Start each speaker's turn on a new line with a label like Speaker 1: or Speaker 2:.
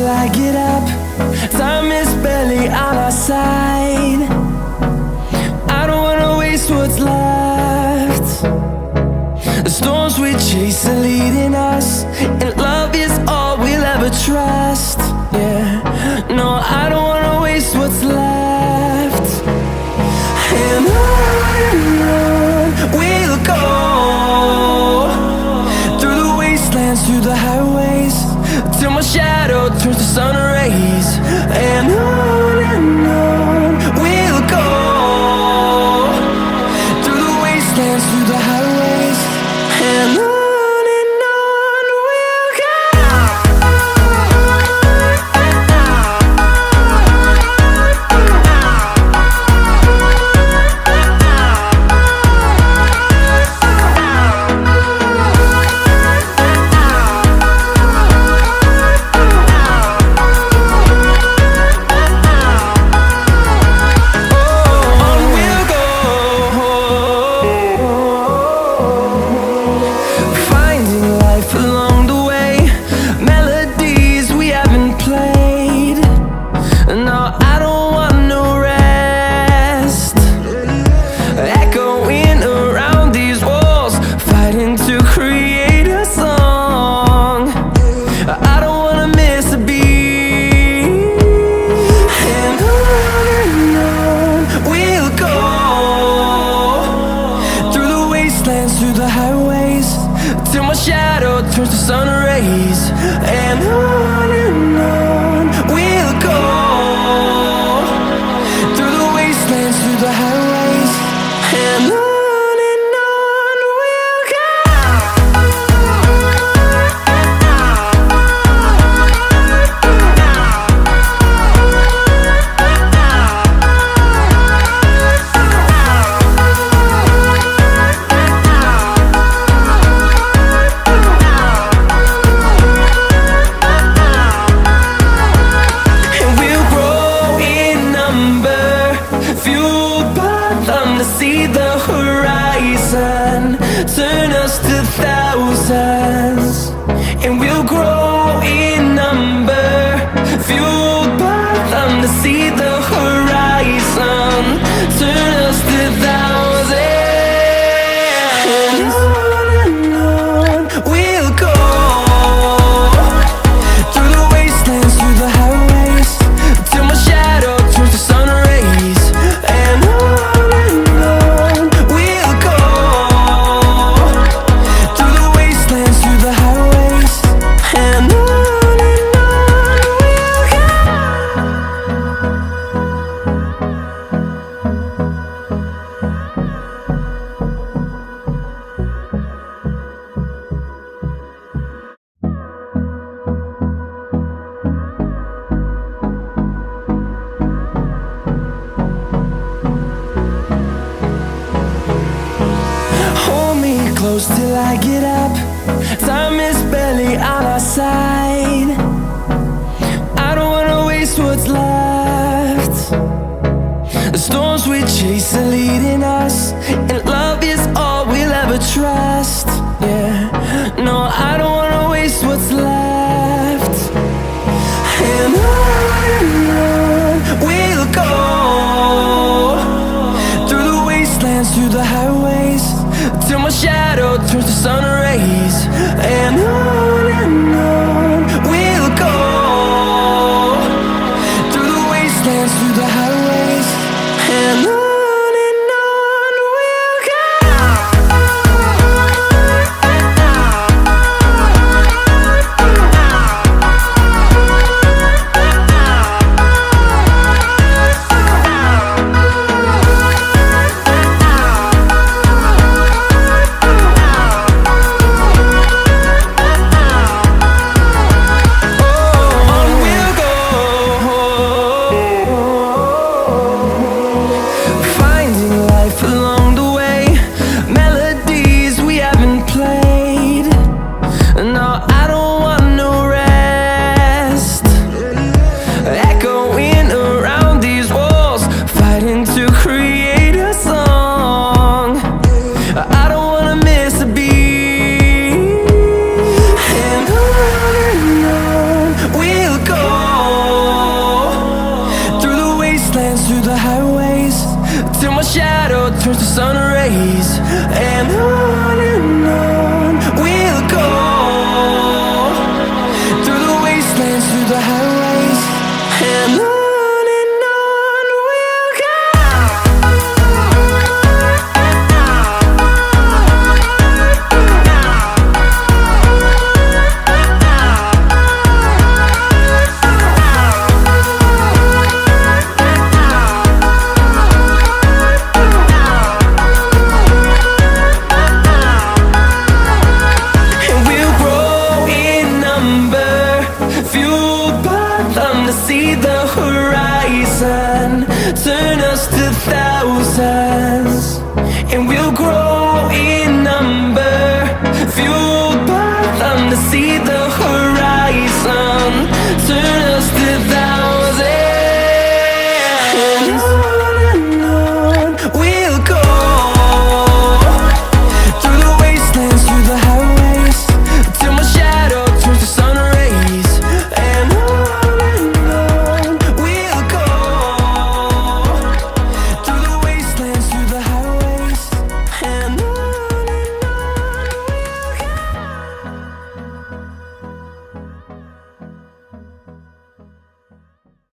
Speaker 1: till I get up. Time is barely on our side. I don't wanna waste what's left. The storms we chase are leading us, and love is all we'll ever trust. Yeah, no, I don't wanna waste what's left. And on we'll go, through the wastelands, through the highways, till my shadow turns to sun rays. And on we'll go, through the wastelands, through the highways, and on we'll go. Through the highways, till my shadow turns to sun rays. And on we'll go, through the wastelands, through the highways, and on we'll go. See the horizon turn us to thousands, and we'll grow in number, fueled by them. To see the horizon turn us to thousands, and on we'll go, through the wastelands, through the highways, till my shadow turns to sun rays. And close till I get up. Time is barely on our side. I don't wanna waste what's left. The storms we chase are leading us, and love is all we'll ever trust. Yeah, no, I don't wanna waste what's left. And on we'll go, through the wastelands, through the highways, till my shadow turns to sun rays. And on we'll go, through the wastelands, through the highways, and on we'll go. till my shadow turns to sun rays. And on we'll go, through the wastelands, through the highways, and on we'll go. See the horizon, turn us to thousands.